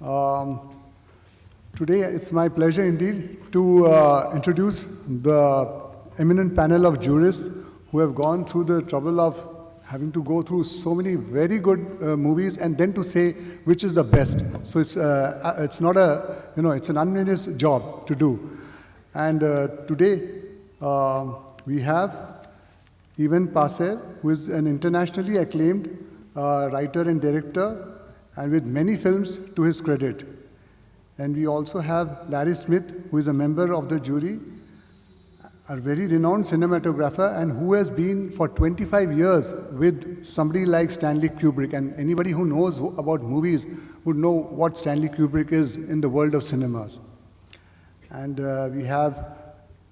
Um, Today, it's my pleasure indeed to introduce the eminent panel of jurists who have gone through the trouble of having to go through so many very good movies and then to say which is the best. So it's not a, it's an unfinished job to do. And today, we have Evan Passer, who is an internationally acclaimed writer and director, and with many films to his credit. And we also have Larry Smith, who is a member of the jury, a very renowned cinematographer, and who has been for 25 years with somebody like Stanley Kubrick. And anybody who knows about movies would know what Stanley Kubrick is in the world of cinemas. And we have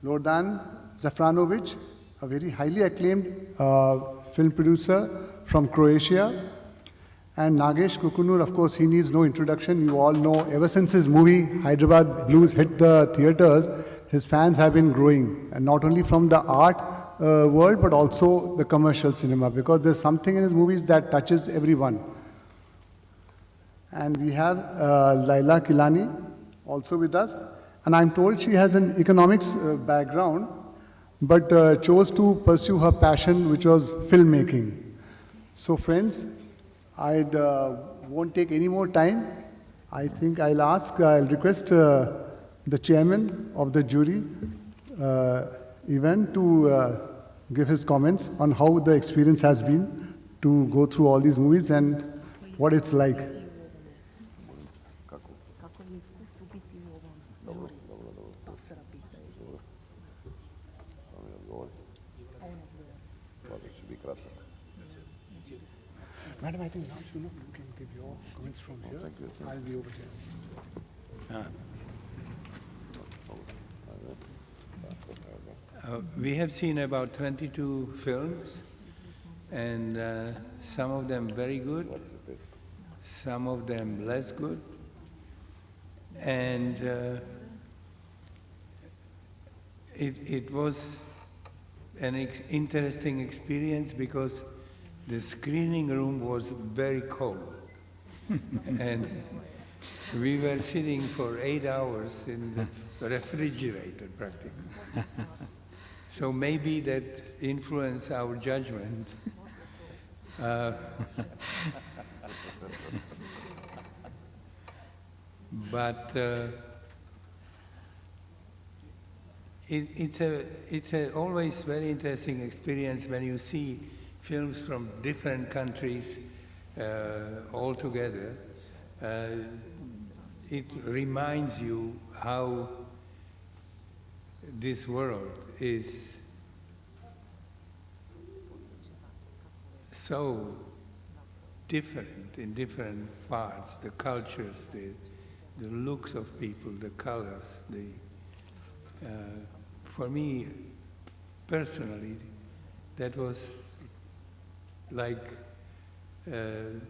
Lordan Zafranovic, a very highly acclaimed film producer from Croatia. And Nagesh Kukunur, of course, he needs no introduction. You all know, ever since his movie Hyderabad Blues hit the theaters, his fans have been growing. And not only from the art world, but also the commercial cinema, because there's something in his movies that touches everyone. And we have Laila Kilani also with us. And I'm told she has an economics background, but chose to pursue her passion, which was filmmaking. So friends, I won't take any more time. I think I'll request the chairman of the jury, Ivan, to give his comments on how the experience has been to go through all these movies and what it's like. Madam, I think now you can give your comments from here. Thank you. I'll be over here. We have seen about 22 films, and some of them very good, some of them less good, and it was an interesting experience because the screening room was very cold, and we were sitting for 8 hours in the refrigerator practically. So maybe that influenced our judgment. But it's a always very interesting experience when you see films from different countries all together. It reminds you how this world is so different in different parts, the cultures, the looks of people, the colors. For me, personally, that was like the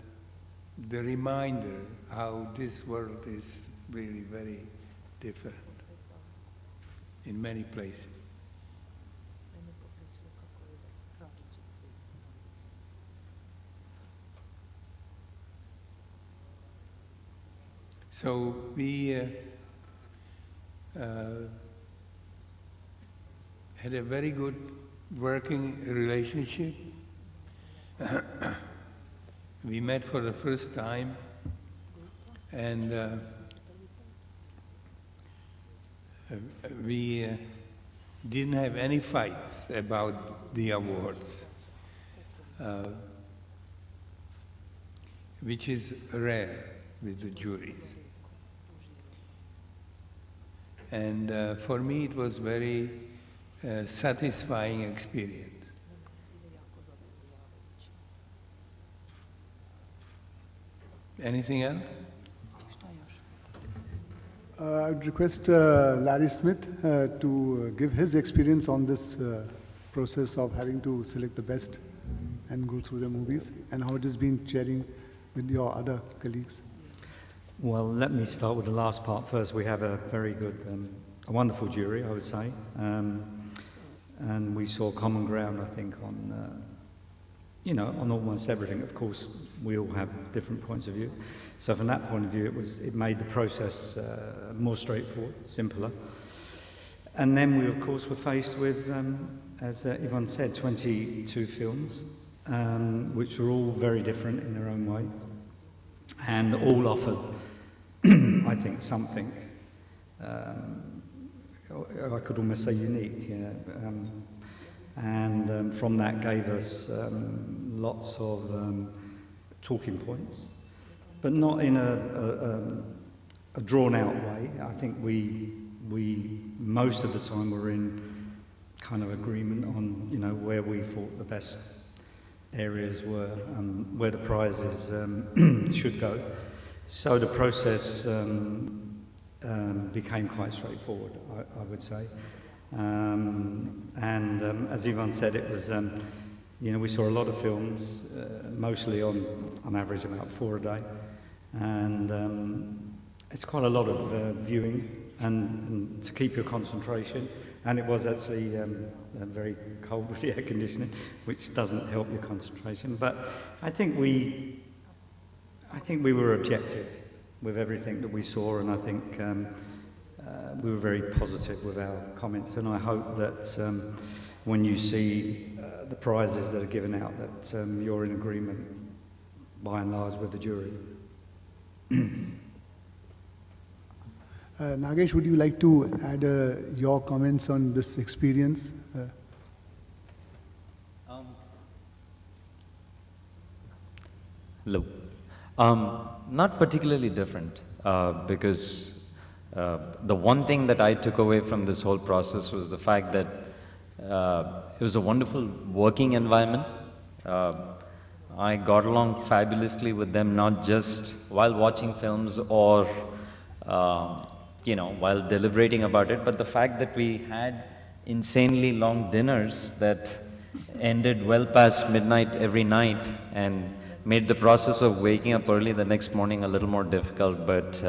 reminder how this world is really very different in many places. So we had a very good working relationship. We met for the first time, and we didn't have any fights about the awards, which is rare with the juries. And for me it was very satisfying experience. Anything else? I'd request Larry Smith to give his experience on this process of having to select the best and go through the movies, and how it has been sharing with your other colleagues. Well, let me start with the last part first. We have a very good, a wonderful jury, I would say. And we saw common ground, I think, on you know, on almost everything. Of course, we all have different points of view. So from that point of view, it made the process more straightforward, simpler. And then we, of course, were faced with, as Yvonne said, 22 films, which were all very different in their own way, and all offered, I think, something, I could almost say unique, yeah. And from that gave us lots of talking points, but not in a drawn-out way. I think we most of the time were in kind of agreement on, you know, where we thought the best areas were, where the prizes should go. So the process became quite straightforward, I would say. As Yvonne said, it was, you know, we saw a lot of films, mostly on average about 4 a day, and it's quite a lot of viewing and to keep your concentration. And it was actually very cold with the air conditioning, which doesn't help your concentration. But I think we were objective with everything that we saw, and I think we were very positive with our comments. And I hope that when you see the prizes that are given out, that you're in agreement, by and large, with the jury. Nagesh, would you like to add your comments on this experience? Hello. Not particularly different, because the one thing that I took away from this whole process was the fact that it was a wonderful working environment. I got along fabulously with them, not just while watching films or you know, while deliberating about it, but the fact that we had insanely long dinners that ended well past midnight every night and made the process of waking up early the next morning a little more difficult. But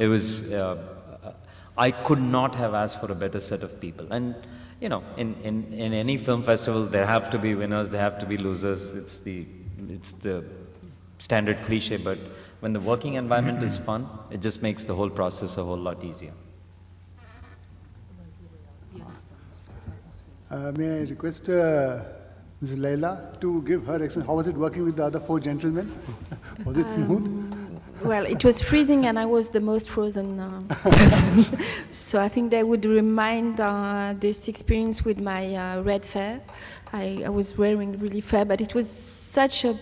it was, I could not have asked for a better set of people. And you know, in any film festival, there have to be winners, there have to be losers. It's the standard cliche, but when the working environment is fun, it just makes the whole process a whole lot easier. May I request Ms. Leila to give her experience? How was it working with the other 4 gentlemen? Was it smooth? Well, it was freezing and I was the most frozen person. So I think they would remind this experience with my red fair. I was wearing really fair, but it was such a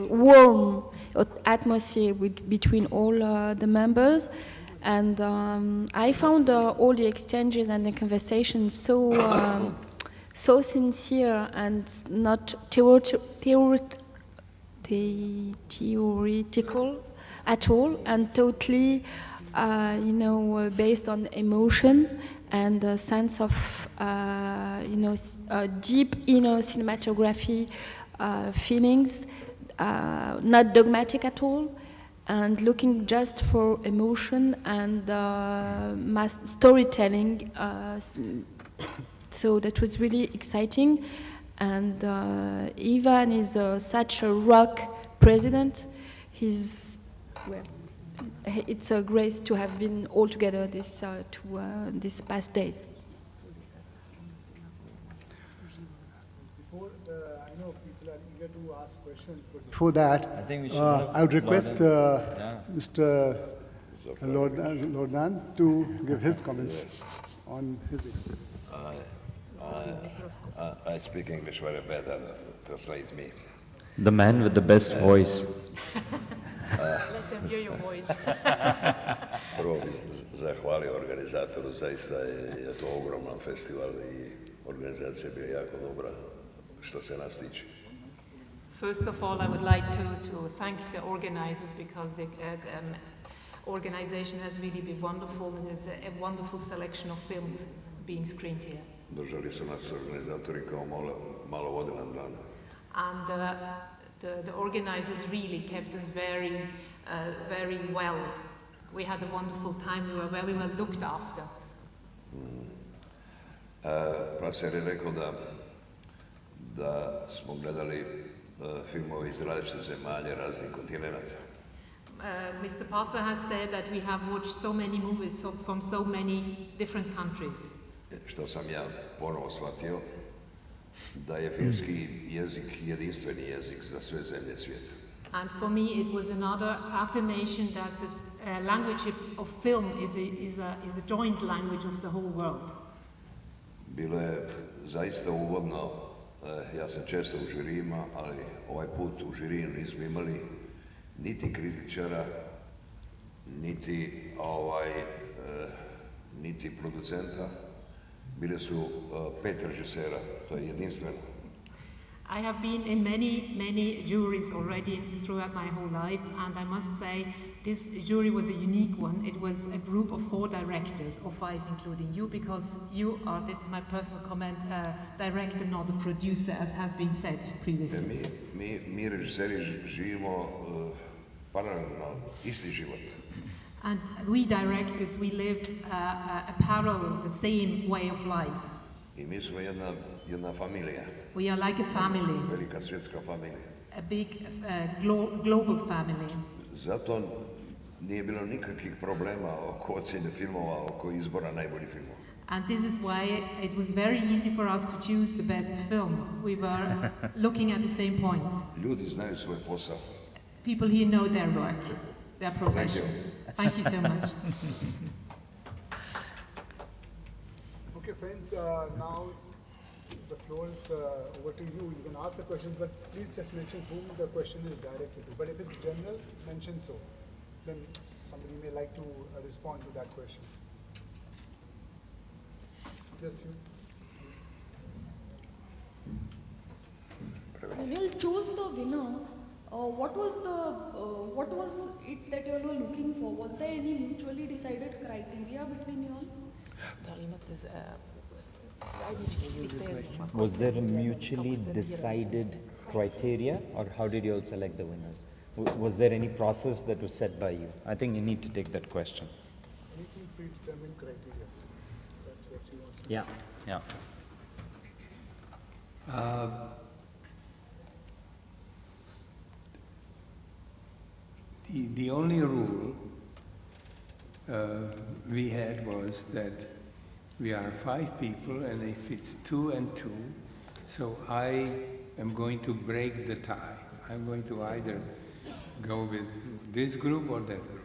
warm atmosphere between all the members, and I found all the exchanges and the conversations so so sincere and not theoretical at all, and totally you know, based on emotion and a sense of you know, deep inner cinematography feelings, not dogmatic at all, and looking just for emotion and mass storytelling. So that was really exciting. And Ivan is such a rock president. He's, well, it's a grace to have been all together these past days. I know people are eager to ask questions, but before that, I think we should I would request Mr. Lordan to give his comments on his experience. I speak English very better. Translate me. The man with the best voice. Let them hear your voice. Prvo bih zahvalio organizatoru, zaista je to ogroman festival I organizacija je bila jako dobra što se nas tiče. First of all, I would like to thank the organizers, because the organization has really been wonderful, and it's a wonderful selection of films being screened here. Držali su nas organizatori kao malo vode na dlanu. And the organizers really kept us very well. We had a wonderful time. We were very well looked after. Profesor je rekao da smo gledali filmove iz različitih zemalja, raznih kontinenata. Mr. Passer has said that we have watched so many movies from so many different countries. Što sam ja ponovo shvatio, da je filmski jezik jedinstveni jezik za sve zemlje svijeta. And for me it was another affirmation that the language of film is a joint language of the whole world. Bilo je zaista uvodno, ja sam često u žirijima, ali ovaj put u žiriju nismo imali niti kritičara, niti producenta. Bile su 5 režisera, to je jedinstveno. I have been in many juries already throughout my whole life, and I must say this jury was a unique one. It was a group of 4 directors, or 5 including you, because you are, this is my personal comment, director, not a producer, as has been said previously. Mi režiseri živimo paralelno, isti život. And we directors, we live a parallel, the same way of life. I mi smo jedna familija. We are like a family. Velika svjetska familija. A big global family. Zato nije bilo nikakvih problema oko ocjene filmova, oko izbora najboljih filmova. And this is why it was very easy for us to choose the best film. We were looking at the same points. Ljudi znaju svoj posao. People here know their work, their profession. Thank you so much. Okay, friends, now the floor is over to you. You can ask the questions, but please just mention whom the question is directed to. But if it's general, mention so. Then somebody may like to respond to that question. Yes, you. When you chose the winner, what was it that you were looking for? Was there any mutually decided criteria between you all? Was there a mutually decided criteria, or how did you all select the winners? Was there any process that was set by you? I think you need to take that question. Anything predetermined criteria. That's what you want. Yeah. Yeah. The only rule we had was that we are 5 people, and if it's 2 and 2, so I am going to break the tie. I'm going to either go with this group or that group.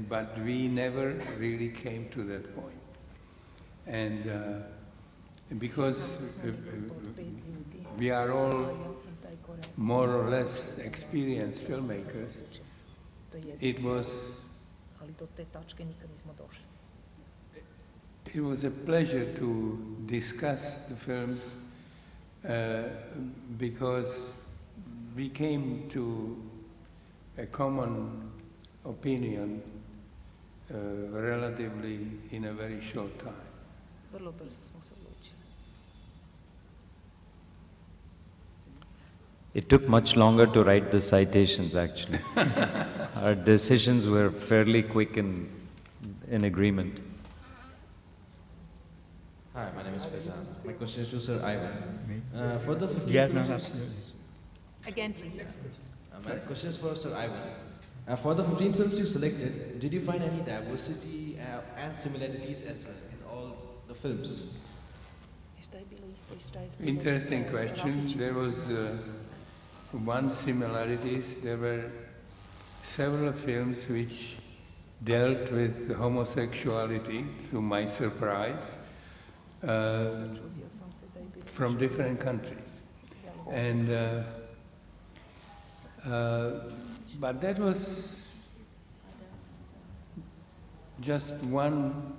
But we never really came to that point. And because we are all more or less experienced filmmakers, it was a pleasure to discuss the films because we came to a common opinion relatively in a very short time. It took much longer to write the citations, actually. Our decisions were fairly quick and in agreement. Hi, my name is Faizan. My question is to Sir Ivan. For the 15 films... Again, please. My question is for Sir Ivan. For the 15 films you selected, did you find any diversity and similarities as well in all the films? Interesting question. There was one similarity. There were several films which dealt with homosexuality, to my surprise, from different countries. And but that was just one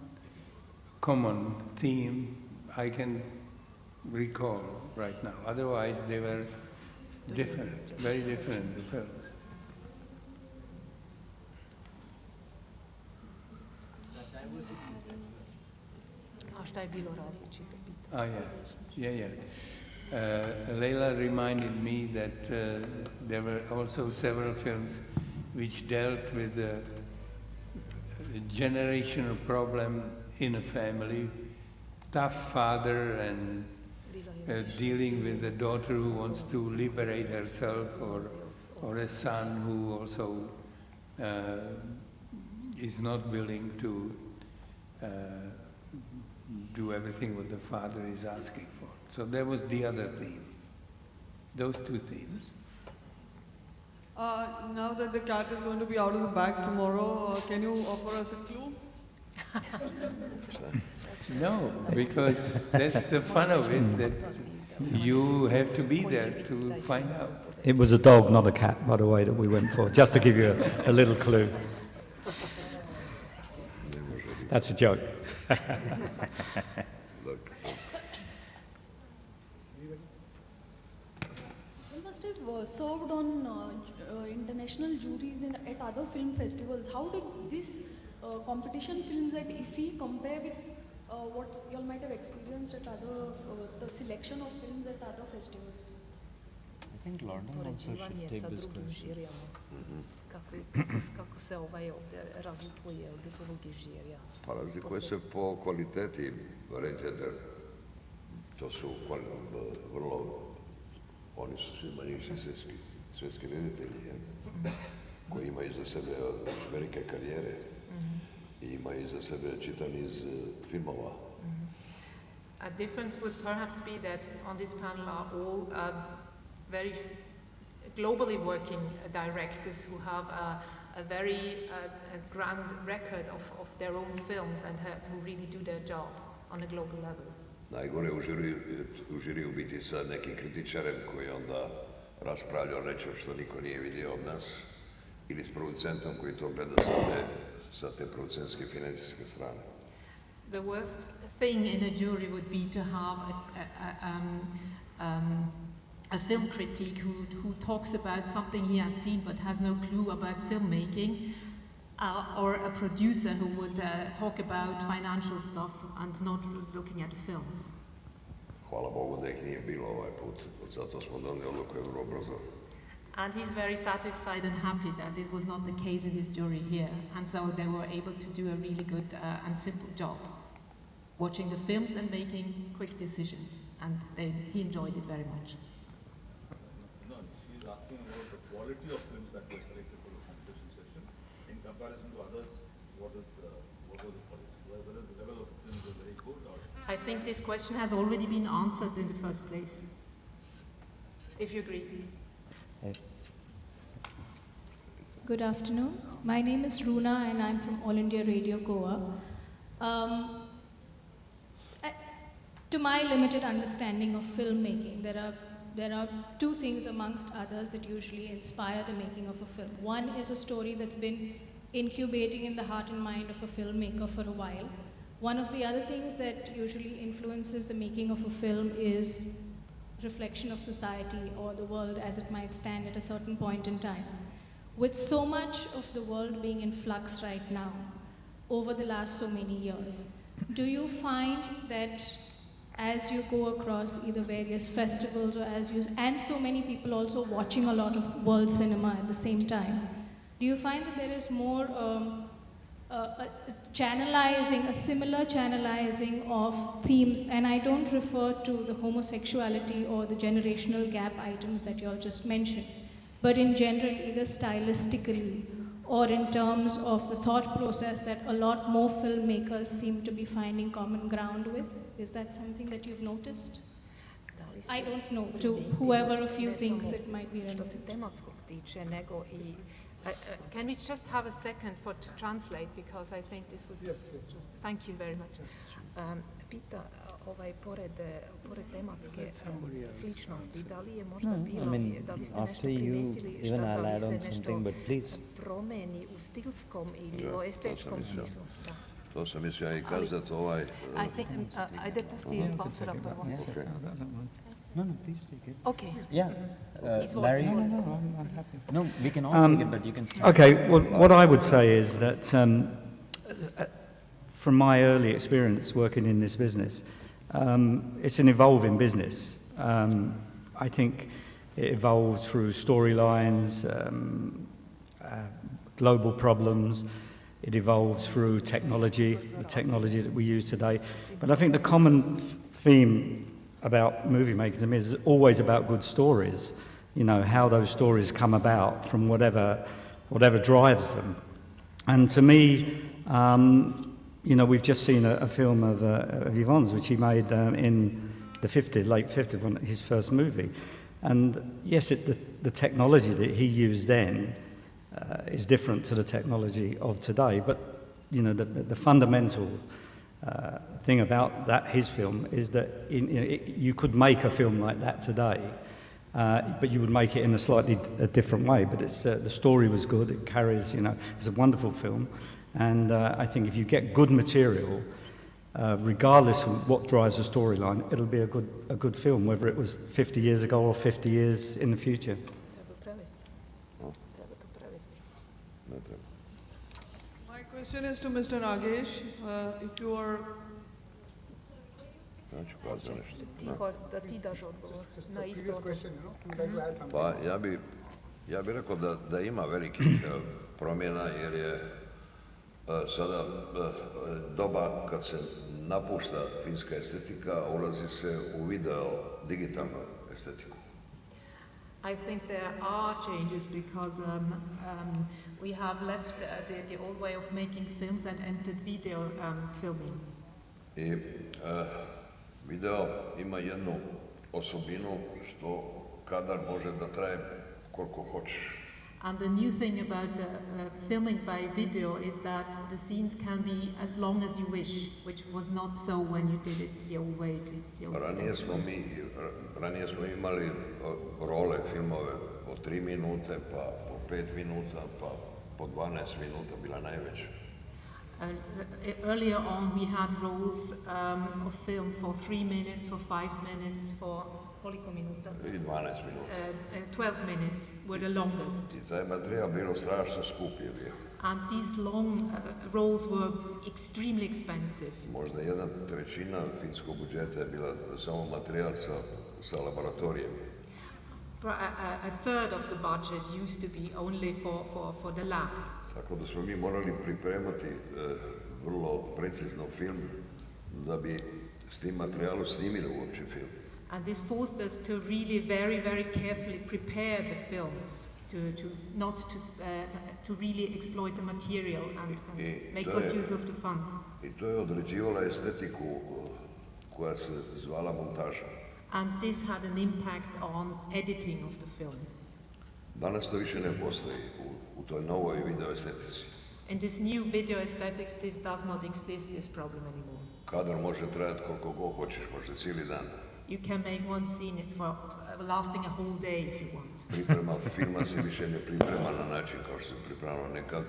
common theme I can recall right now. Otherwise, they were different, very different, the films. Ah, yeah. Leila reminded me that there were also several films which dealt with the generational problem in a family tough father and dealing with a daughter who wants to liberate herself, or a son who also is not willing to do everything what the father is asking for. So that was the other theme, those two themes. Now that the cat is going to be out of the bag tomorrow, can you offer us a clue? No, because that's the fun of it, that you have to be there to find out. It was a dog, not a cat, by the way, that we went for, just to give you a little clue. That's a joke. You must have served on international juries at other film festivals. How did this competition films at IFFI compare with what you all might have experienced at other, the selection of films at other festivals? I think London also should take this question. Kako se ovdje razlikuje od drugih žirija? Pa razlikuje se po kvaliteti reditelja. To su vrlo, oni su svi manje svjetski reditelji, koji imaju iza sebe velike karijere i imaju iza sebe čitav niz filmova. A difference would perhaps be that on this panel are all very globally working directors who have a very grand record of their own films and who really do their job on a global level. Najgore u žiriju biti sa nekim kritičarem koji onda raspravlja o nečem što niko nije vidio od nas, ili s producentom koji to gleda sa te producentske financijske strane. The worst thing in a jury would be to have a film critic who talks about something he has seen but has no clue about filmmaking, or a producer who would talk about financial stuff and not looking at the films. Hvala Bogu da ih nije bilo ovaj put, zato smo doneli odluku vrlo brzo. And he's very satisfied and happy that this was not the case in this jury here, and so they were able to do a really good and simple job, watching the films and making quick decisions, and he enjoyed it very much. No, she's asking about the quality of films that were selected for the competition session in comparison to others. What was the quality? Whether the level of the films was very good, or I think this question has already been answered in the first place, if you agree. Good afternoon. My name is Runa and I'm from All India Radio Goa. To my limited understanding of filmmaking, there are two things amongst others that usually inspire the making of a film. One is a story that's been incubating in the heart and mind of a filmmaker for a while. One of the other things that usually influences the making of a film is reflection of society or the world as it might stand at a certain point in time. With so much of the world being in flux right now, over the last so many years, do you find that as you go across either various festivals or and so many people also watching a lot of world cinema at the same time, do you find that there is more a similar channelizing of themes, and I don't refer to the homosexuality or the generational gap items that you all just mentioned, but in general, either stylistically or in terms of the thought process that a lot more filmmakers seem to be finding common ground with? Is that something that you've noticed? I don't know, to whoever of you thinks it might be relevant. Can we just have a second to translate, because I think this would... Yes. Thank you very much. Pita, pored tematske sličnosti, da li je možda bilo, da li ste nešto primetili šta da li se nešto promeni u stilskom ili u estetskom smislu? To sam mislio i kazati Ajde, pusti pasora prvo. No, please take it. Okay. Yeah. Larry? I'm happy. No, we can all take it, but you can start. Okay, well, what I would say is that from my early experience working in this business, it's an evolving business. I think it evolves through storylines, global problems. it evolves through technology, the technology that we use today. But I think the common theme about movie making to me is always about good stories, you know, how those stories come about from whatever drives them. And to me, you know, we've just seen a film of Yvonne's, which he made in the 50s, late 50s, his first movie. And yes, the technology that he used then is different to the technology of today. But, you know, the fundamental thing about his film is that you could make a film like that today, but you would make it in a slightly different way. But the story was good, it carries, you know, it's a wonderful film. And I think if you get good material, regardless of what drives the storyline, it'll be a good film, whether it was 50 years ago or 50 years in the future. My question is to Mr. Nagesh. If you are... Da ti daš odgovor na isto to. Pa ja bi rekao da ima velikih promjena, jer je sada doba kad se napušta filmska estetika, ulazi se u video digitalnu estetiku. I think there are changes because we have left the old way of making films and entered video filming. I video ima jednu osobinu što kadar može da traje koliko hoćeš. And the new thing about filming by video is that the scenes can be as long as you wish, which was not so when you did it the old way. Ranije smo imali role, filmove po 3 minute, pa po 5 minuta, pa po 12 minuta bila najveća. Earlier on we had rolls of film for 3 minutes, for 5 minutes, for koliko minuta? I 12 minuta. 12 minutes were the longest. I taj materijal bilo strašno skup je bio. And these long rolls were extremely expensive. Možda 1/3 filmskog budžeta je bila samo materijal sa laboratorijem. A third of the budget used to be only for the lab. Tako da smo mi morali pripremati vrlo precizno film da bi s tim materijalom snimili uopće film. And this forced us to really very, very carefully prepare the films to really exploit the material and make good use of the funds. I to je određivala estetiku koja se zvala montaža. And this had an impact on editing of the film. Danas to više ne postoji u toj novoj video estetici. In this new video aesthetics, this does not exist, this problem anymore. Kadar može trajati koliko god hoćeš, može cijeli dan. You can make one scene for lasting a whole day if you want. Priprema filma se više ne priprema na način kao što se pripremalo nekad.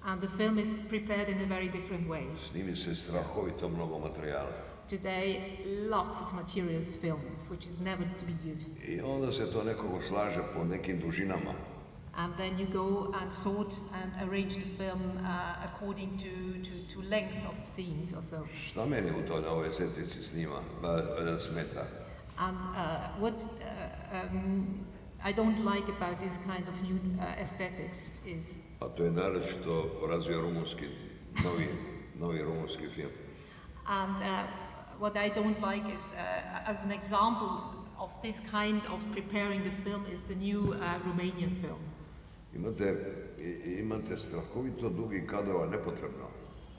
And the film is prepared in a very different way. Snimi se strahovito mnogo materijala. Today, lots of material is filmed, which is never to be used. I onda se to nekako slaže po nekim dužinama. And then you go and sort and arrange the film according to length of scenes or so. Šta meni u toj novoj estetici smeta? And what I don't like about this kind of new aesthetics is... A to je naročito razvija novi rumunski film. And what I don't like is, as an example of this kind of preparing the film, is the new Romanian film. Imate strahovito dugi kadrova nepotrebno.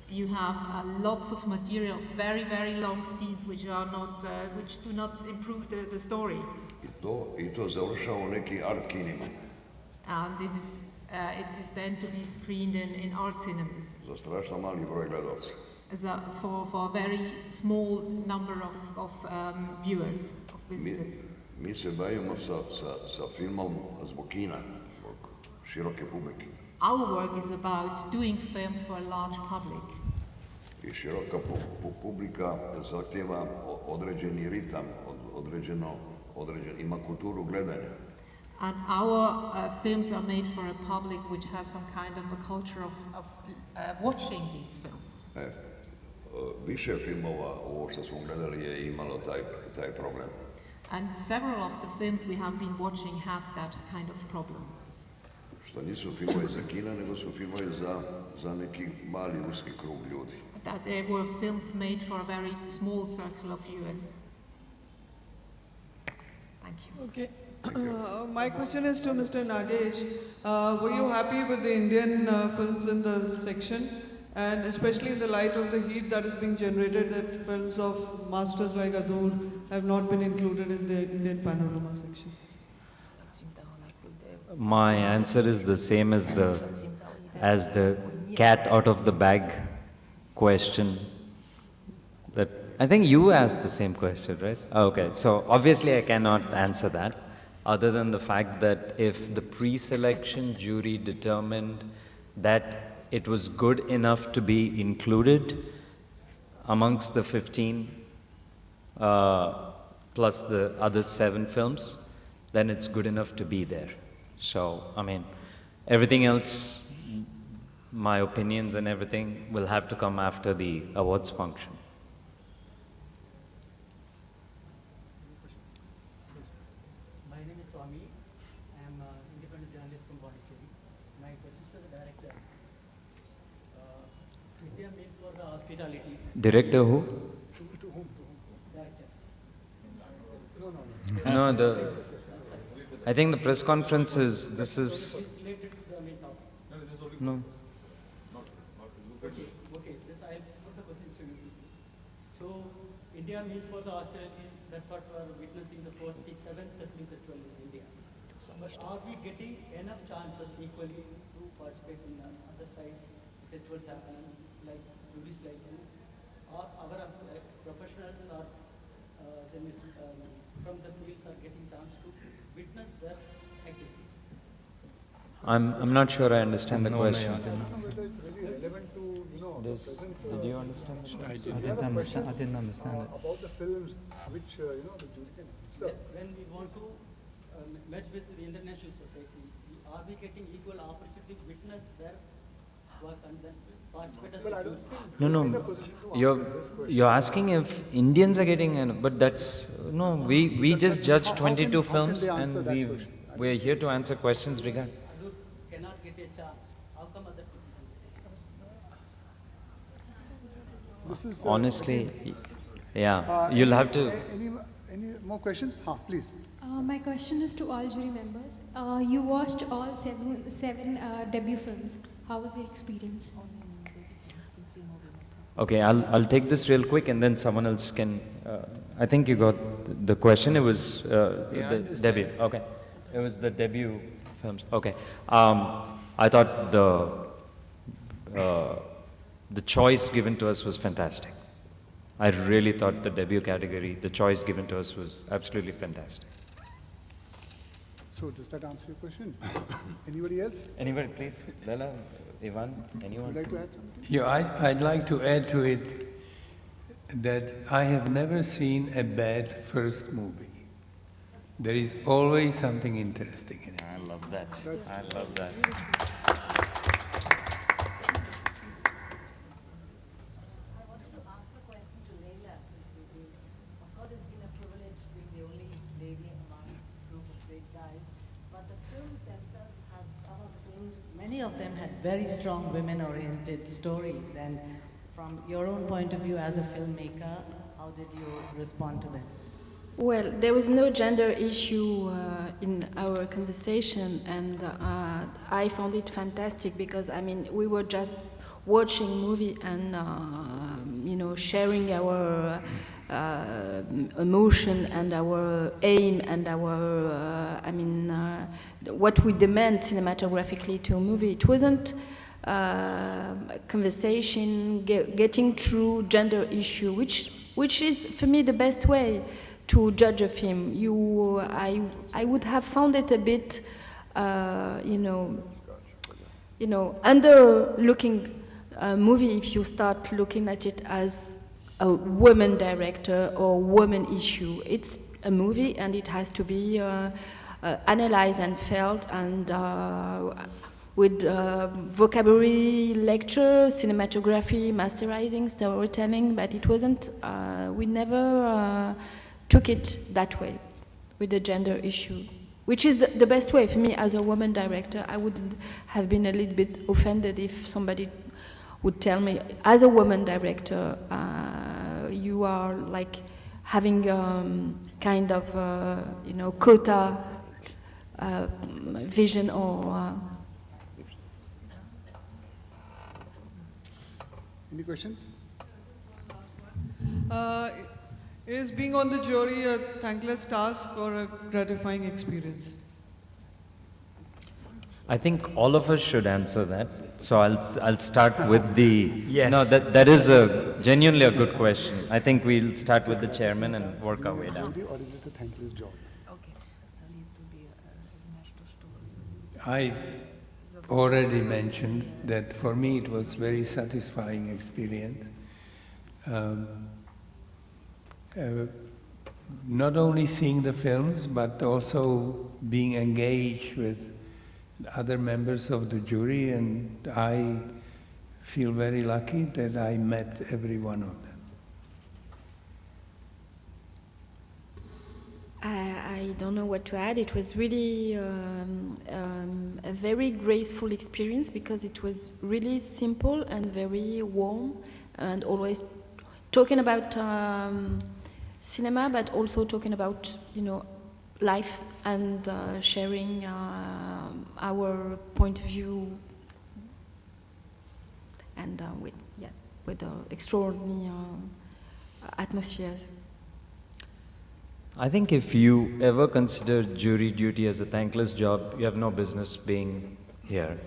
You have lots of material, very, very long scenes which do not improve the story. I to završava u neki art kinima. And it is then to be screened in art cinemas. Za strašno mali broj gledalca. For a very small number of viewers, of visitors. Mi se bavimo sa filmom zbog kina, zbog široke publike. Our work is about doing films for a large public. I široka publika zahtjeva određeni ritam, ima kulturu gledanja. And our films are made for a public which has some kind of a culture of watching these films. Više filmova ovo što smo gledali je imalo taj problem. And several of the films we have been watching had that kind of problem. To nisu filmovi za kina, nego su filmovi za neki mali uski krug ljudi. That they were films made for a very small circle of viewers. Thank you. Okay. My question is to Mr. Nagesh. Were you happy with the Indian films in the section? And especially in the light of the heat that is being generated, that films of masters like Adur have not been included in the Indian panorama section. My answer is the same as the cat out of the bag question. That I think you asked the same question, right? Okay, so obviously I cannot answer that, other than the fact that if the pre-selection jury determined that it was good enough to be included amongst the 15 plus the other 7 films, then it's good enough to be there. So, I mean, everything else, my opinions and everything will have to come after the awards function. My name is Swami. I am an independent journalist from Pondicherry. My question is to the director. India means for the hospitality. Director who? To whom? Director. No, I think the press conference is, this is, no. Okay, this I put the question to you. So, India means for the hospitality, that's what we are witnessing the 47th film festival in India. But are we getting enough chances equally to participate in other side festivals happening, like juries like you, or our professionals or from the fields are getting chance to witness their activities? I'm not sure I understand the question. Did you understand? I didn't understand it. About the films which, the jury can answer. When we want to merge with the international society, are we getting equal opportunity to witness their work and then participate as a jury? No, you're asking if Indians are getting, but that's, no, we just judge 22 films and we're here to answer questions regarding. Cannot get a chance. How come other people? Honestly, yeah, you'll have to. Any more questions? Please. My question is to all jury members. You watched all seven debut films. How was the experience? Okay, I'll take this real quick and then someone else can. I think you got the question. It was the debut. Okay, it was the debut films. Okay, I thought the choice given to us was fantastic. I really thought the debut category, the choice given to us was absolutely fantastic. So does that answer your question? Anybody else? Anybody, please. Lala, Ivan, anyone? Would you like to add something? Yeah, I'd like to add to it that I have never seen a bad first movie. There is always something interesting in it. I love that. I love that. Many of them had very strong women-oriented stories, and from your own point of view as a filmmaker, how did you respond to them? Well, there was no gender issue in our conversation, and I found it fantastic because, I mean, we were just watching movie and, sharing our emotion and our aim and our, what we demand cinematographically to a movie. It wasn't conversation, getting through gender issue, which is, for me, the best way to judge a film. I would have found it a bit, underlooking a movie if you start looking at it as a woman director or woman issue. It's a movie and it has to be analyzed and felt and with vocabulary, lecture, cinematography, masterizing, storytelling, but it wasn't, we never took it that way with the gender issue. which is the best way for me as a woman director. I wouldn't have been a little bit offended if somebody would tell me, as a woman director, you are like having kind of quota vision or. Any questions? Is being on the jury a thankless task or a gratifying experience? I think all of us should answer that. So I'll start with the. Yes. No, that is genuinely a good question. I think we'll start with the chairman and work our way down. Or is it a thankless job? I already mentioned that for me it was very satisfying experience. Not only seeing the films, but also being engaged with other members of the jury, and I feel very lucky that I met every one of them. I don't know what to add. It was really a very graceful experience because it was really simple and very warm, and always talking about cinema, but also talking about life and sharing our point of view, and with extraordinary atmospheres. I think if you ever consider jury duty as a thankless job, you have no business being here.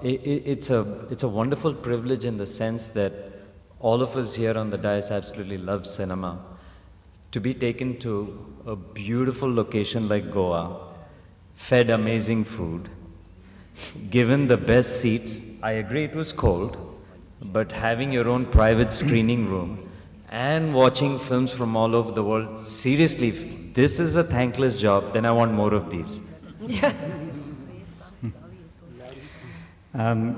It's a wonderful privilege in the sense that all of us here on the dais absolutely love cinema. To be taken to a beautiful location like Goa, fed amazing food, given the best seats, I agree it was cold, but having your own private screening room and watching films from all over the world, seriously, if this is a thankless job, then I want more of these. Yeah.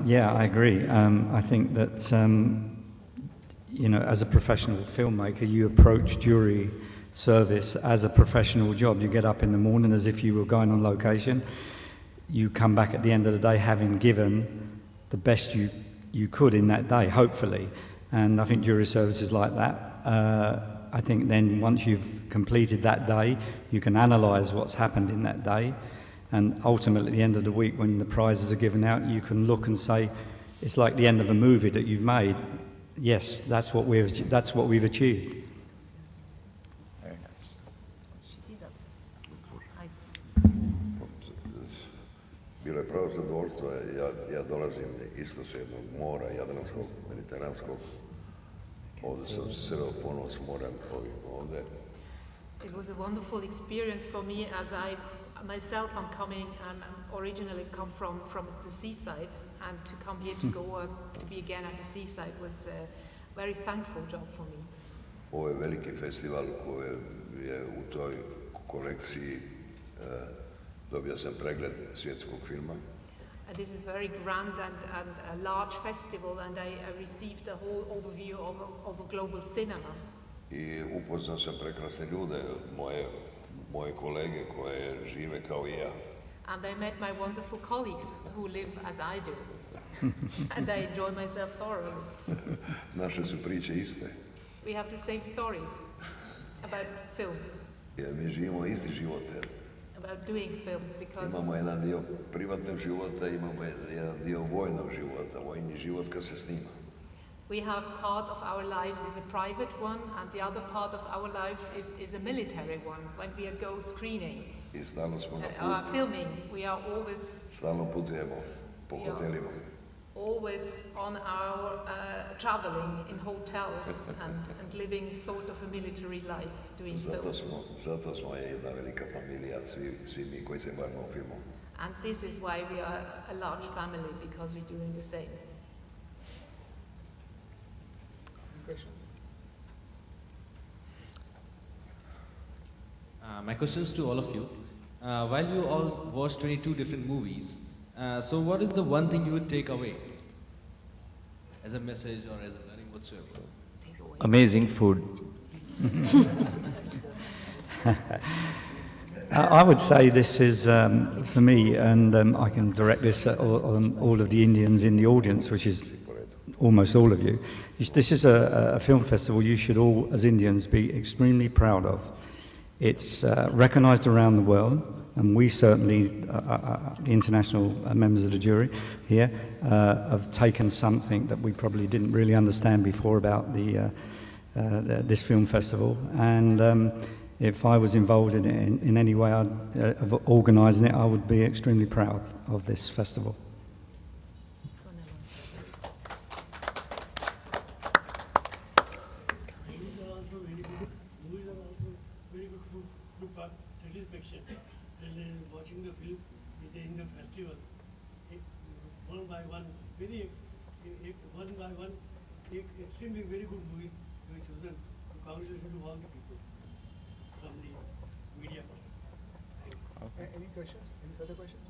Yeah, I agree. I think that, as a professional filmmaker, you approach jury service as a professional job. You get up in the morning as if you were going on location. You come back at the end of the day having given the best you could in that day, hopefully. And I think jury service is like that. I think then once you've completed that day, you can analyse what's happened in that day. And ultimately, at the end of the week, when the prizes are given out, you can look and say, it's like the end of a movie that you've made. Yes, that's what we've achieved. Very nice. Bilo je pravo zadovoljstvo. Ja dolazim isto s jednog mora, Jadranskog, Mediteranskog. Ovdje sam se sreo ponovo s morem ovdje. It was a wonderful experience for me as I myself originally come from the seaside, and to come here to Goa to be again at the seaside was a very thankful job for me. Ovo je veliki festival koji je u toj kolekciji dobio sam pregled svjetskog filma. This is very grand and a large festival, and I received a whole overview of global cinema. I upoznao sam prekrasne ljude, moje kolege koje žive kao i ja. And I met my wonderful colleagues who live as I do. And I enjoy myself thoroughly. Naše su priče iste. We have the same stories about film. Jer mi živimo isti život. About doing films because imamo jedan dio privatnog života, imamo jedan dio vojnog života, vojni život kad se snima. We have part of our lives is a private one, and the other part of our lives is a military one. When we go screening, I stalno smo na putu. Filming, we are always. Stalno putujemo po hotelima. Always on our traveling in hotels and living sort of a military life, doing films. Zato smo jedna velika familija, svi mi koji se bavimo filmom. And this is why we are a large family, because we're doing the same. My question is to all of you. While you all watched 22 different movies, so what is the one thing you would take away as a message or as a learning whatsoever? Amazing food. I would say this is, for me, and I can direct this at all of the Indians in the audience, which is almost all of you. This is a film festival you should all, as Indians, be extremely proud of. It's recognized around the world, and we certainly, the international members of the jury here, have taken something that we probably didn't really understand before about this film festival. And if I was involved in it in any way of organising it, I would be extremely proud of this festival. Movies are also very good. Movies are also very good food for satisfaction. And watching the film is in the festival, one by one, extremely very good movies you have chosen. Congratulations to all the people from the media persons. Any questions? Any further questions?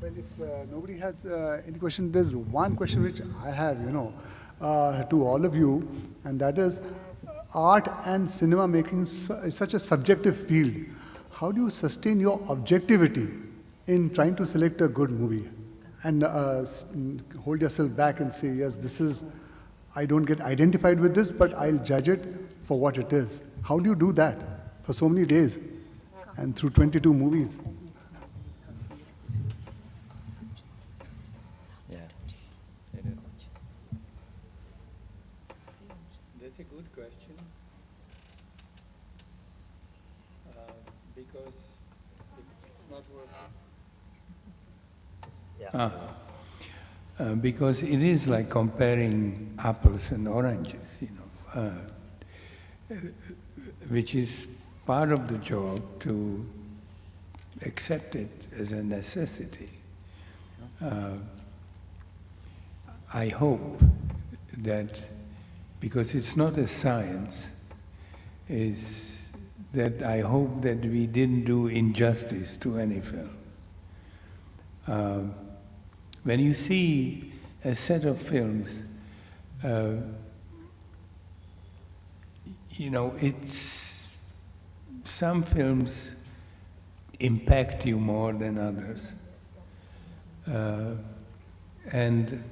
Well, if nobody has any question, there's one question which I have, to all of you, and that is, art and cinema making is such a subjective field. How do you sustain your objectivity in trying to select a good movie and hold yourself back and say, yes, this is, I don't get identified with this, but I'll judge it for what it is. How do you do that for so many days and through 22 movies? Yeah. That's a good question. Because it's not working. Because it is like comparing apples and oranges, which is part of the job to accept it as a necessity. I hope that, because it's not a science, is that I hope that we didn't do injustice to any film. When you see a set of films, it's some films impact you more than others, and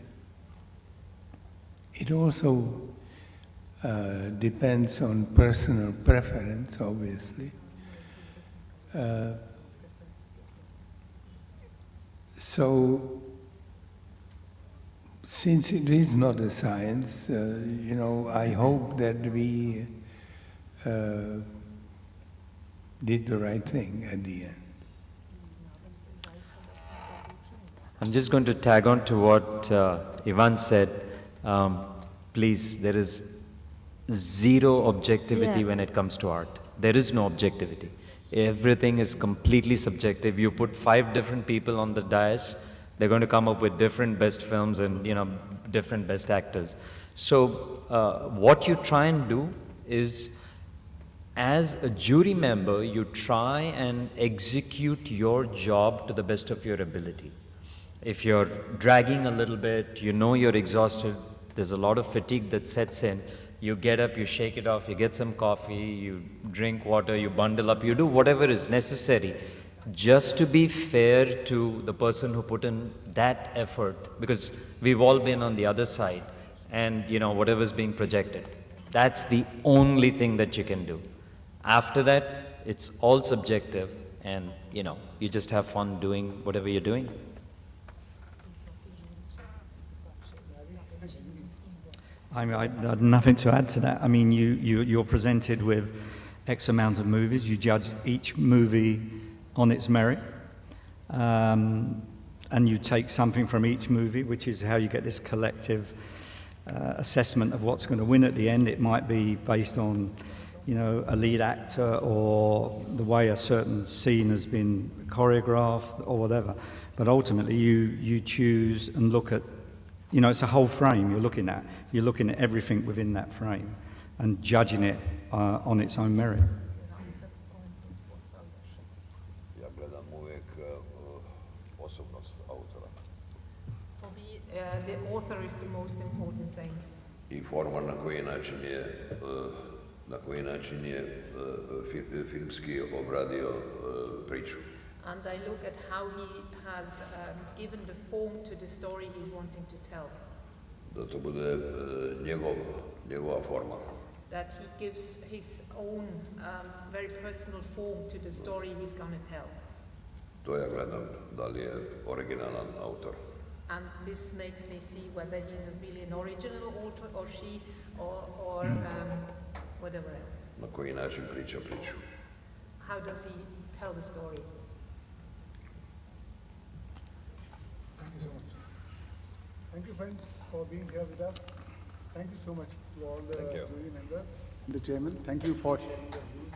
it also depends on personal preference, obviously. So, since it is not a science, I hope that we did the right thing at the end. I'm just going to tag on to what Ivan said. Please, there is zero objectivity when it comes to art. There is no objectivity. Everything is completely subjective. You put 5 different people on the dais, they're going to come up with different best films and different best actors. So what you try and do is, as a jury member, you try and execute your job to the best of your ability. If you're dragging a little bit, you're exhausted, there's a lot of fatigue that sets in, you get up, you shake it off, you get some coffee, you drink water, you bundle up, you do whatever is necessary just to be fair to the person who put in that effort, because we've all been on the other side and whatever's being projected. That's the only thing that you can do. After that, it's all subjective and you just have fun doing whatever you're doing. I had nothing to add to that. I mean, you're presented with X amount of movies. You judge each movie on its merit, and you take something from each movie, which is how you get this collective assessment of what's going to win at the end. It might be based on, a lead actor or the way a certain scene has been choreographed or whatever. But ultimately, you choose and look at, it's a whole frame you're looking at. You're looking at everything within that frame and judging it on its own merit. For me, the author is the most important thing. I forma na koji način je na koji način je filmski obradio priču. And I look at how he has given the form to the story he's wanting to tell. Da to bude njegova forma. That he gives his own very personal form to the story he's going to tell. To ja gledam, da li je originalan autor. And this makes me see whether he's really an original author or she or whatever else. Na koji način priča priču. How does he tell the story? Thank you so much. Thank you, friends, for being here with us. Thank you so much to all the jury members. The chairman, thank you for sharing your views.